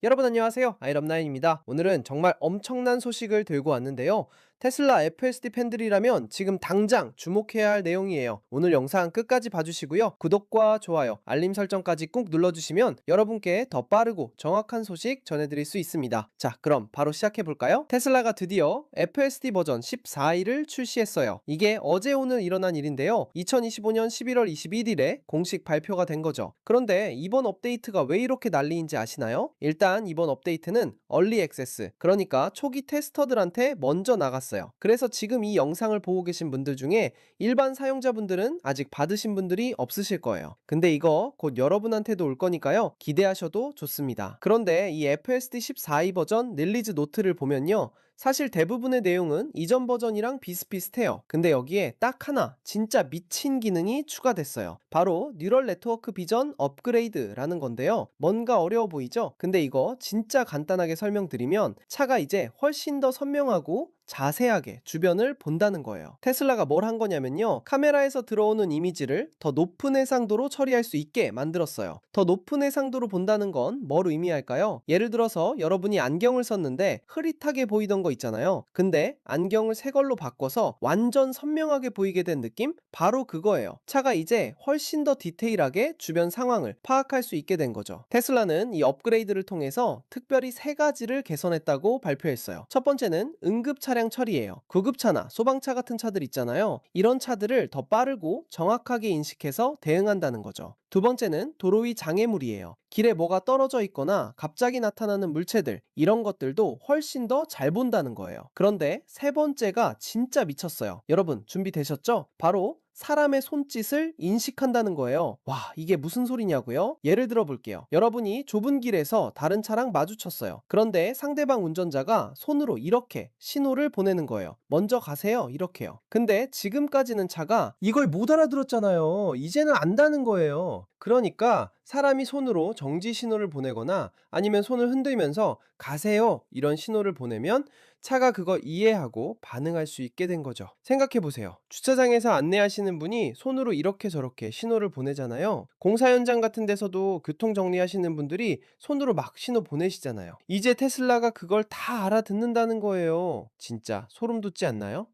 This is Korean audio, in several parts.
여러분 안녕하세요. 아이럽나인입니다. 오늘은 정말 엄청난 소식을 들고 왔는데요. 테슬라 FSD 팬들이라면 지금 당장 주목해야 할 내용이에요. 오늘 영상 끝까지 봐주시고요. 구독과 좋아요, 알림 설정까지 꾹 눌러주시면 여러분께 더 빠르고 정확한 소식 전해드릴 수 있습니다. 자, 그럼 바로 시작해볼까요? 테슬라가 드디어 FSD 버전 14를 출시했어요. 이게 어제 오늘 일어난 일인데요. 2025년 11월 21일에 공식 발표가 된 거죠. 그런데 이번 업데이트가 왜 이렇게 난리인지 아시나요? 일단 이번 업데이트는 얼리 액세스, 그러니까 초기 테스터들한테 먼저 나갔어요. 그래서 지금 이 영상을 보고 계신 분들 중에 일반 사용자분들은 아직 받으신 분들이 없으실 거예요. 근데 이거 곧 여러분한테도 올 거니까요. 기대하셔도 좋습니다. 그런데 이 FSD 14이 버전 릴리즈 노트를 보면요. 사실 대부분의 내용은 이전 버전이랑 비슷비슷해요. 근데 여기에 딱 하나 진짜 미친 기능이 추가됐어요. 바로 뉴럴 네트워크 비전 업그레이드라는 건데요. 뭔가 어려워 보이죠? 근데 이거 진짜 간단하게 설명드리면 차가 이제 훨씬 더 선명하고 자세하게 주변을 본다는 거예요. 테슬라가 뭘 한 거냐면요. 카메라에서 들어오는 이미지를 더 높은 해상도로 처리할 수 있게 만들었어요. 더 높은 해상도로 본다는 건 뭘 의미할까요? 예를 들어서 여러분이 안경을 썼는데 흐릿하게 보이던 거 있잖아요. 근데 안경을 새 걸로 바꿔서 완전 선명하게 보이게 된 느낌? 바로 그거예요. 차가 이제 훨씬 더 디테일하게 주변 상황을 파악할 수 있게 된 거죠. 테슬라는 이 업그레이드를 통해서 특별히 세 가지를 개선했다고 발표했어요. 첫 번째는 응급 차량 처리예요. 구급차나 소방차 같은 차들 있잖아요. 이런 차들을 더 빠르고 정확하게 인식해서 대응한다는 거죠. 두 번째는 도로 위 장애물이에요. 길에 뭐가 떨어져 있거나 갑자기 나타나는 물체들, 이런 것들도 훨씬 더 잘 본다는 거예요. 그런데 세 번째가 진짜 미쳤어요. 여러분 준비되셨죠? 바로 사람의 손짓을 인식한다는 거예요. 와, 이게 무슨 소리냐고요? 예를 들어 볼게요. 여러분이 좁은 길에서 다른 차랑 마주쳤어요. 그런데 상대방 운전자가 손으로 이렇게 신호를 보내는 거예요. 먼저 가세요. 이렇게요. 근데 지금까지는 차가 이걸 못 알아들었잖아요. 이제는 안다는 거예요. 그러니까 사람이 손으로 정지 신호를 보내거나 아니면 손을 흔들면서 가세요. 이런 신호를 보내면 차가 그걸 이해하고 반응할 수 있게 된 거죠. 생각해 보세요. 주차장에서 안내하시는 분이 손으로 이렇게 저렇게 신호를 보내잖아요. 공사 현장 같은 데서도 교통 정리하시는 분들이 손으로 막 신호 보내시잖아요. 이제 테슬라가 그걸 다 알아듣는다는 거예요. 진짜 소름 돋지 않나요?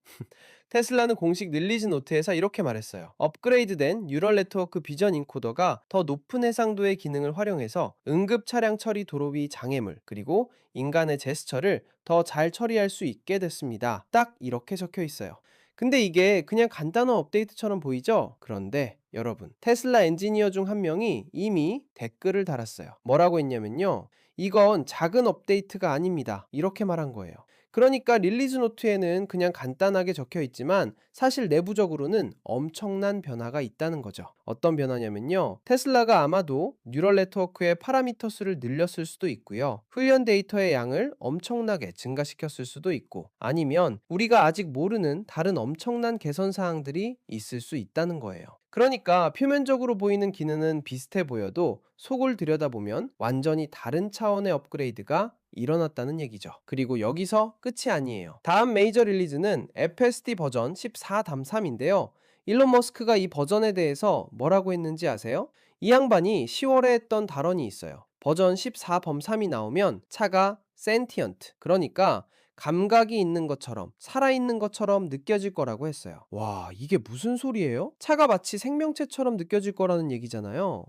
테슬라는 공식 릴리즈 노트에서 이렇게 말했어요. 업그레이드된 뉴럴 네트워크 비전 인코더가 더 높은 해상도의 기능을 활용해서 응급 차량 처리 도로 위 장애물, 그리고 인간의 제스처를 더 잘 처리할 수 있게 됐습니다. 딱 이렇게 적혀 있어요. 근데 이게 그냥 간단한 업데이트처럼 보이죠? 그런데 여러분, 테슬라 엔지니어 중 한 명이 이미 댓글을 달았어요. 뭐라고 했냐면요. 이건 작은 업데이트가 아닙니다. 이렇게 말한 거예요. 그러니까 릴리즈 노트에는 그냥 간단하게 적혀 있지만 사실 내부적으로는 엄청난 변화가 있다는 거죠. 어떤 변화냐면요. 테슬라가 아마도 뉴럴 네트워크의 파라미터 수를 늘렸을 수도 있고요. 훈련 데이터의 양을 엄청나게 증가시켰을 수도 있고, 아니면 우리가 아직 모르는 다른 엄청난 개선 사항들이 있을 수 있다는 거예요. 그러니까 표면적으로 보이는 기능은 비슷해 보여도 속을 들여다보면 완전히 다른 차원의 업그레이드가 일어났다는 얘기죠. 그리고 여기서 끝이 아니에요. 다음 메이저 릴리즈는 FSD 버전 14.3인데요. 일론 머스크가 이 버전에 대해서 뭐라고 했는지 아세요? 이 양반이 10월에 했던 발언이 있어요. 버전 14.3이 나오면 차가 센티언트, 그러니까 감각이 있는 것처럼, 살아있는 것처럼 느껴질 거라고 했어요. 와, 이게 무슨 소리예요? 차가 마치 생명체처럼 느껴질 거라는 얘기잖아요.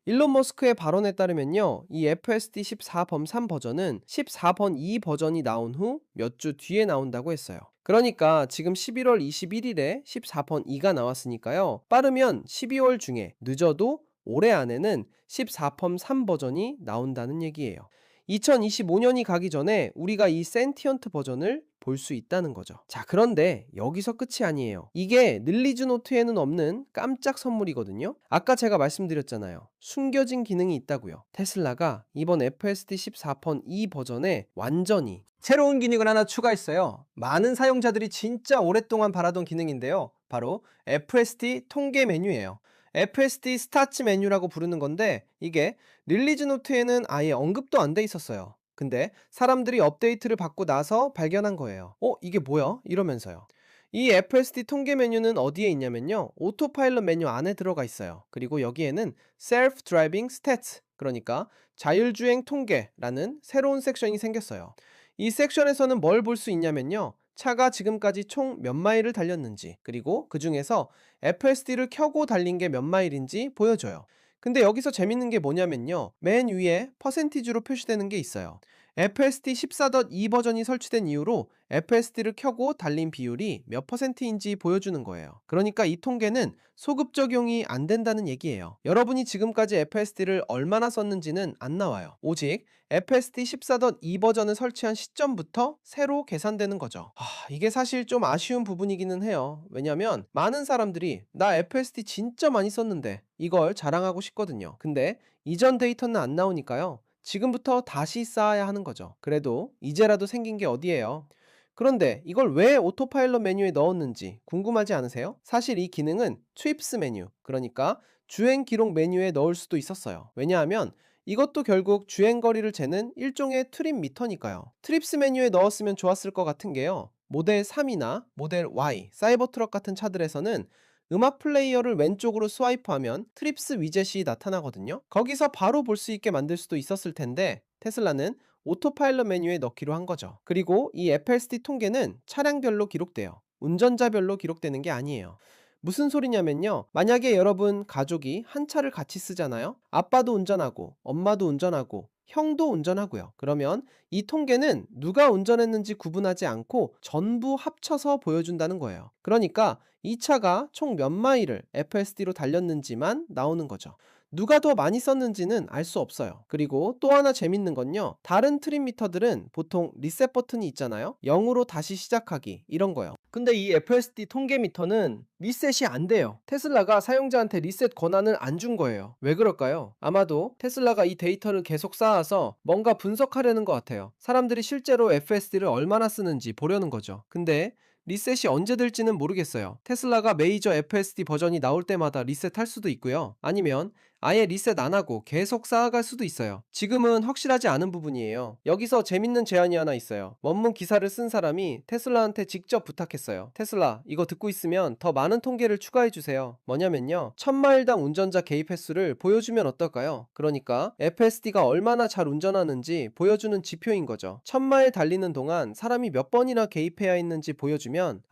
일론 머스크의 발언에 따르면요, 이 FSD 14.3 버전은 14.2 버전이 나온 후 몇 주 뒤에 나온다고 했어요. 그러니까 지금 11월 21일에 14.2가 나왔으니까요. 빠르면 12월 중에, 늦어도 올해 안에는 14.3 버전이 나온다는 얘기예요. 2025년이 가기 전에 우리가 이 센티언트 버전을 볼 수 있다는 거죠. 자, 그런데 여기서 끝이 아니에요. 이게 릴리즈 노트에는 없는 깜짝 선물이거든요. 아까 제가 말씀드렸잖아요. 숨겨진 기능이 있다고요. 테슬라가 이번 FSD 14.2 버전에 완전히 새로운 기능을 하나 추가했어요. 많은 사용자들이 진짜 오랫동안 바라던 기능인데요. 바로 FSD 통계 메뉴예요. FSD 스타츠 메뉴라고 부르는 건데, 이게 릴리즈 노트에는 아예 언급도 안 돼 있었어요. 근데 사람들이 업데이트를 받고 나서 발견한 거예요. 이게 뭐야? 이러면서요. 이 FSD 통계 메뉴는 어디에 있냐면요. 오토파일럿 메뉴 안에 들어가 있어요. 그리고 여기에는 Self Driving Stats, 그러니까 자율주행 통계라는 새로운 섹션이 생겼어요. 이 섹션에서는 뭘 볼 수 있냐면요. 차가 지금까지 총 몇 마일을 달렸는지, 그리고 그 중에서 FSD를 켜고 달린 게 몇 마일인지 보여줘요. 근데 여기서 재밌는 게 뭐냐면요. 맨 위에 퍼센티지로 표시되는 게 있어요. FSD 14.2 버전이 설치된 이후로 FSD를 켜고 달린 비율이 몇 퍼센트인지 보여주는 거예요. 그러니까 이 통계는 소급 적용이 안 된다는 얘기예요. 여러분이 지금까지 FSD를 얼마나 썼는지는 안 나와요. 오직 FSD 14.2 버전을 설치한 시점부터 새로 계산되는 거죠. 이게 사실 좀 아쉬운 부분이기는 해요. 왜냐면 많은 사람들이 나 FSD 진짜 많이 썼는데 이걸 자랑하고 싶거든요. 근데 이전 데이터는 안 나오니까요. 지금부터 다시 쌓아야 하는 거죠. 그래도 이제라도 생긴 게 어디예요? 그런데 이걸 왜 오토파일럿 메뉴에 넣었는지 궁금하지 않으세요? 사실 이 기능은 트립스 메뉴, 그러니까 주행 기록 메뉴에 넣을 수도 있었어요. 왜냐하면 이것도 결국 주행 거리를 재는 일종의 트립 미터니까요. 트립스 메뉴에 넣었으면 좋았을 것 같은 게요. 모델 3이나 모델 Y, 사이버트럭 같은 차들에서는 음악 플레이어를 왼쪽으로 스와이프하면 트립스 위젯이 나타나거든요. 거기서 바로 볼 수 있게 만들 수도 있었을 텐데 테슬라는 오토파일럿 메뉴에 넣기로 한 거죠. 그리고 이 FSD 통계는 차량별로 기록돼요. 운전자별로 기록되는 게 아니에요. 무슨 소리냐면요. 만약에 여러분 가족이 한 차를 같이 쓰잖아요. 아빠도 운전하고 엄마도 운전하고 형도 운전하고요. 그러면 이 통계는 누가 운전했는지 구분하지 않고 전부 합쳐서 보여준다는 거예요. 그러니까 이 차가 총 몇 마일을 FSD로 달렸는지만 나오는 거죠. 누가 더 많이 썼는지는 알 수 없어요. 그리고 또 하나 재밌는 건요. 다른 트림 미터들은 보통 리셋 버튼이 있잖아요. 0으로 다시 시작하기 이런 거요. 근데 이 FSD 통계 미터는 리셋이 안 돼요. 테슬라가 사용자한테 리셋 권한을 안 준 거예요. 왜 그럴까요? 아마도 테슬라가 이 데이터를 계속 쌓아서 뭔가 분석하려는 것 같아요. 사람들이 실제로 FSD를 얼마나 쓰는지 보려는 거죠. 근데 리셋이 언제 될지는 모르겠어요. 테슬라가 메이저 FSD 버전이 나올 때마다 리셋할 수도 있고요. 아니면 아예 리셋 안 하고 계속 쌓아갈 수도 있어요. 지금은 확실하지 않은 부분이에요. 여기서 재밌는 제안이 하나 있어요. 원문 기사를 쓴 사람이 테슬라한테 직접 부탁했어요. 테슬라, 이거 듣고 있으면 더 많은 통계를 추가해 주세요. 뭐냐면요. 1000마일당 운전자 개입 횟수를 보여주면 어떨까요? 그러니까 FSD가 얼마나 잘 운전하는지 보여주는 지표인 거죠. 1000마일 달리는 동안 사람이 몇 번이나 개입해야 했는지 보여주면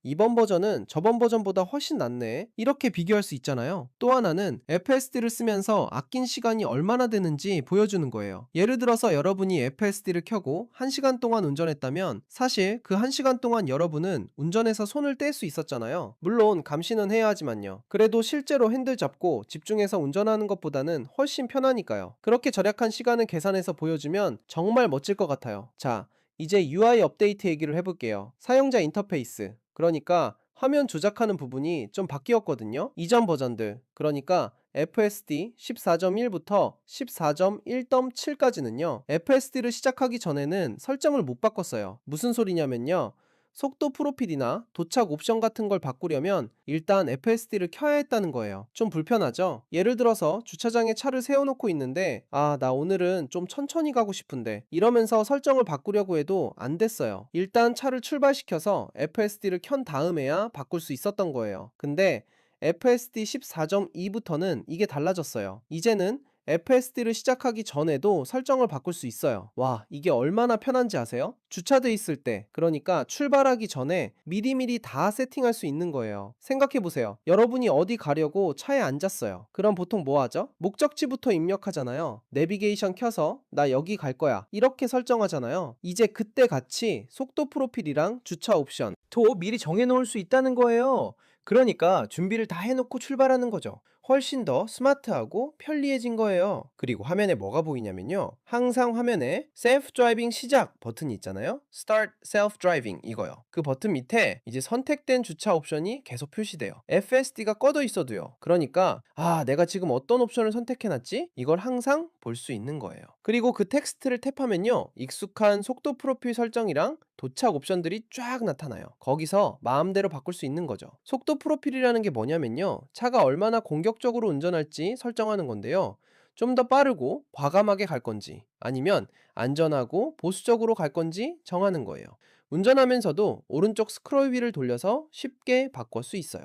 이번 버전은 저번 버전보다 훨씬 낫네, 이렇게 비교할 수 있잖아요. 또 하나는 FSD를 쓰면서 아낀 시간이 얼마나 되는지 보여주는 거예요. 예를 들어서 여러분이 FSD를 켜고 1시간 동안 운전했다면 사실 그 1시간 동안 여러분은 운전에서 손을 뗄 수 있었잖아요. 물론 감시는 해야 하지만요. 그래도 실제로 핸들 잡고 집중해서 운전하는 것보다는 훨씬 편하니까요. 그렇게 절약한 시간을 계산해서 보여주면 정말 멋질 것 같아요. 자, 이제 UI 업데이트 얘기를 해볼게요. 사용자 인터페이스, 그러니까 화면 조작하는 부분이 좀 바뀌었거든요. 이전 버전들, 그러니까 FSD 14.1부터 14.1.7까지는요. FSD를 시작하기 전에는 설정을 못 바꿨어요. 무슨 소리냐면요. 속도 프로필이나 도착 옵션 같은 걸 바꾸려면 일단 FSD를 켜야 했다는 거예요. 좀 불편하죠? 예를 들어서 주차장에 차를 세워놓고 있는데 나 오늘은 좀 천천히 가고 싶은데 이러면서 설정을 바꾸려고 해도 안 됐어요. 일단 차를 출발시켜서 FSD를 켠 다음에야 바꿀 수 있었던 거예요. 근데 FSD 14.2부터는 이게 달라졌어요. 이제는 FSD를 시작하기 전에도 설정을 바꿀 수 있어요. 와, 이게 얼마나 편한지 아세요? 주차돼 있을 때, 그러니까 출발하기 전에 미리미리 다 세팅할 수 있는 거예요. 생각해보세요. 여러분이 어디 가려고 차에 앉았어요. 그럼 보통 뭐 하죠? 목적지부터 입력하잖아요. 내비게이션 켜서 나 여기 갈 거야, 이렇게 설정하잖아요. 이제 그때 같이 속도 프로필이랑 주차 옵션 도 미리 정해놓을 수 있다는 거예요. 그러니까 준비를 다 해놓고 출발하는 거죠. 훨씬 더 스마트하고 편리해진 거예요. 그리고 화면에 뭐가 보이냐면요. 항상 화면에 Self Driving 시작 버튼이 있잖아요. Start Self Driving, 이거요. 그 버튼 밑에 이제 선택된 주차 옵션이 계속 표시돼요. FSD가 꺼져 있어도요. 그러니까 내가 지금 어떤 옵션을 선택해놨지? 이걸 항상 볼 수 있는 거예요. 그리고 그 텍스트를 탭하면요. 익숙한 속도 프로필 설정이랑 도착 옵션들이 쫙 나타나요. 거기서 마음대로 바꿀 수 있는 거죠. 속도 프로필이라는 게 뭐냐면요. 차가 얼마나 공격적으로 운전할지 설정하는 건데요. 좀 더 빠르고 과감하게 갈 건지 아니면 안전하고 보수적으로 갈 건지 정하는 거예요. 운전하면서도 오른쪽 스크롤 휠을 돌려서 쉽게 바꿀 수 있어요.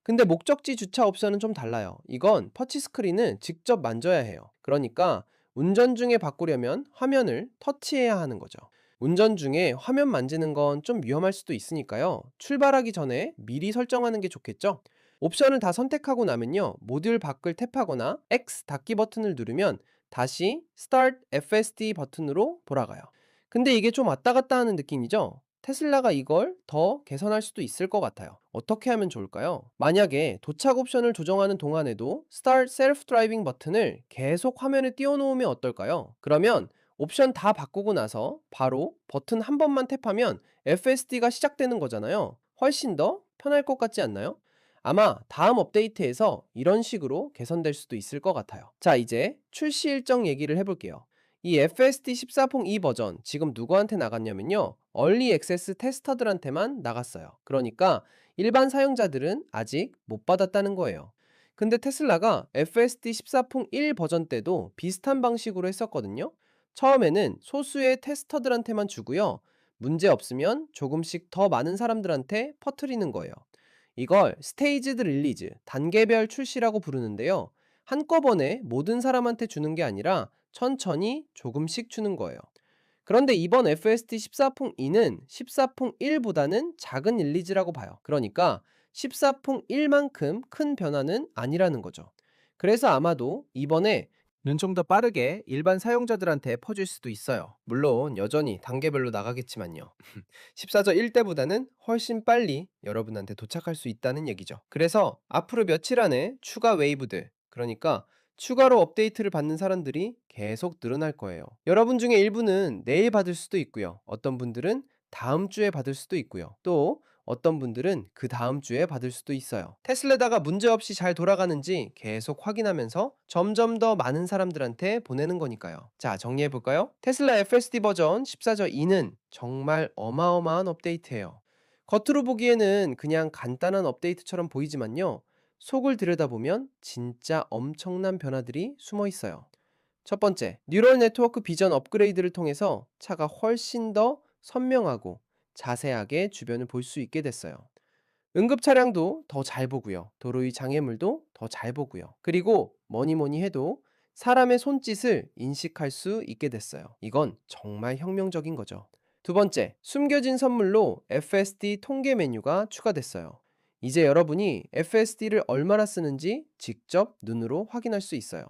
근데 목적지 주차 옵션은 좀 달라요. 이건 터치 스크린은 직접 만져야 해요. 그러니까 운전 중에 바꾸려면 화면을 터치해야 하는 거죠. 운전 중에 화면 만지는 건 좀 위험할 수도 있으니까요. 출발하기 전에 미리 설정하는 게 좋겠죠? 옵션을 다 선택하고 나면요. 모듈 밖을 탭하거나 X 닫기 버튼을 누르면 다시 Start FSD 버튼으로 돌아가요. 근데 이게 좀 왔다 갔다 하는 느낌이죠? 테슬라가 이걸 더 개선할 수도 있을 것 같아요. 어떻게 하면 좋을까요? 만약에 도착 옵션을 조정하는 동안에도 Start Self Driving 버튼을 계속 화면에 띄워놓으면 어떨까요? 그러면 옵션 다 바꾸고 나서 바로 버튼 한 번만 탭하면 FSD가 시작되는 거잖아요. 훨씬 더 편할 것 같지 않나요? 아마 다음 업데이트에서 이런 식으로 개선될 수도 있을 것 같아요. 자, 이제 출시 일정 얘기를 해볼게요. 이 FSD 14.2 버전 지금 누구한테 나갔냐면요. 얼리 액세스 테스터들한테만 나갔어요. 그러니까 일반 사용자들은 아직 못 받았다는 거예요. 근데 테슬라가 FSD 14.1 버전 때도 비슷한 방식으로 했었거든요. 처음에는 소수의 테스터들한테만 주고요. 문제 없으면 조금씩 더 많은 사람들한테 퍼뜨리는 거예요. 이걸 스테이지드 릴리즈, 단계별 출시라고 부르는데요. 한꺼번에 모든 사람한테 주는 게 아니라 천천히 조금씩 주는 거예요. 그런데 이번 FSD 14.2는 14.1보다는 작은 릴리즈라고 봐요. 그러니까 14.1만큼 큰 변화는 아니라는 거죠. 그래서 아마도 이번에 는 좀 더 빠르게 일반 사용자들한테 퍼질 수도 있어요. 물론 여전히 단계별로 나가겠지만요. 14조 1대보다는 훨씬 빨리 여러분한테 도착할 수 있다는 얘기죠. 그래서 앞으로 며칠 안에 추가 웨이브들, 그러니까 추가로 업데이트를 받는 사람들이 계속 늘어날 거예요. 여러분 중에 일부는 내일 받을 수도 있고요. 어떤 분들은 다음 주에 받을 수도 있고요. 또 어떤 분들은 그 다음 주에 받을 수도 있어요. 테슬라다가 문제없이 잘 돌아가는지 계속 확인하면서 점점 더 많은 사람들한테 보내는 거니까요. 자, 정리해볼까요? 테슬라 FSD 버전 14.2는 정말 어마어마한 업데이트예요. 겉으로 보기에는 그냥 간단한 업데이트처럼 보이지만요. 속을 들여다보면 진짜 엄청난 변화들이 숨어 있어요. 첫 번째, 뉴럴 네트워크 비전 업그레이드를 통해서 차가 훨씬 더 선명하고 자세하게 주변을 볼 수 있게 됐어요. 응급 차량도 더 잘 보고요. 도로 위 장애물도 더 잘 보고요. 그리고 뭐니 뭐니 해도 사람의 손짓을 인식할 수 있게 됐어요. 이건 정말 혁명적인 거죠. 두 번째, 숨겨진 선물로 FSD 통계 메뉴가 추가됐어요. 이제 여러분이 FSD를 얼마나 쓰는지 직접 눈으로 확인할 수 있어요.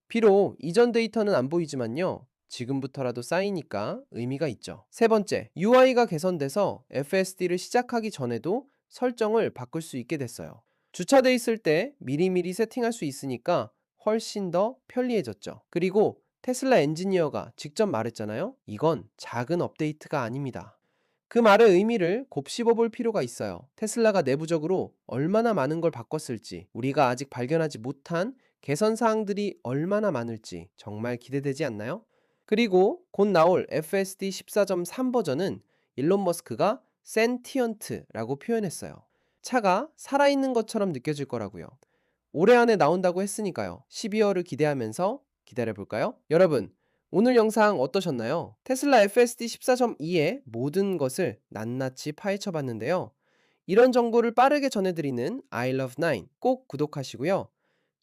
비록 이전 데이터는 안 보이지만요. 지금부터라도 쌓이니까 의미가 있죠. 세 번째, UI가 개선돼서 FSD를 시작하기 전에도 설정을 바꿀 수 있게 됐어요. 주차돼 있을 때 미리미리 세팅할 수 있으니까 훨씬 더 편리해졌죠. 그리고 테슬라 엔지니어가 직접 말했잖아요. 이건 작은 업데이트가 아닙니다. 그 말의 의미를 곱씹어 볼 필요가 있어요. 테슬라가 내부적으로 얼마나 많은 걸 바꿨을지, 우리가 아직 발견하지 못한 개선 사항들이 얼마나 많을지 정말 기대되지 않나요? 그리고 곧 나올 FSD 14.3 버전은 일론 머스크가 센티언트라고 표현했어요. 차가 살아있는 것처럼 느껴질 거라고요. 올해 안에 나온다고 했으니까요. 12월을 기대하면서 기다려볼까요? 여러분, 오늘 영상 어떠셨나요? 테슬라 FSD 14.2의 모든 것을 낱낱이 파헤쳐 봤는데요. 이런 정보를 빠르게 전해드리는 I Love 9 꼭 구독하시고요.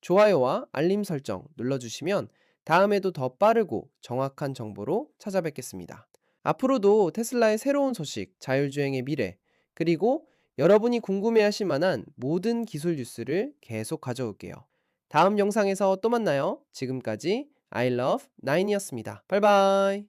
좋아요와 알림 설정 눌러주시면 다음에도 더 빠르고 정확한 정보로 찾아뵙겠습니다. 앞으로도 테슬라의 새로운 소식, 자율주행의 미래, 그리고 여러분이 궁금해하실 만한 모든 기술 뉴스를 계속 가져올게요. 다음 영상에서 또 만나요. 지금까지 I Love 9이었습니다. 바이바이.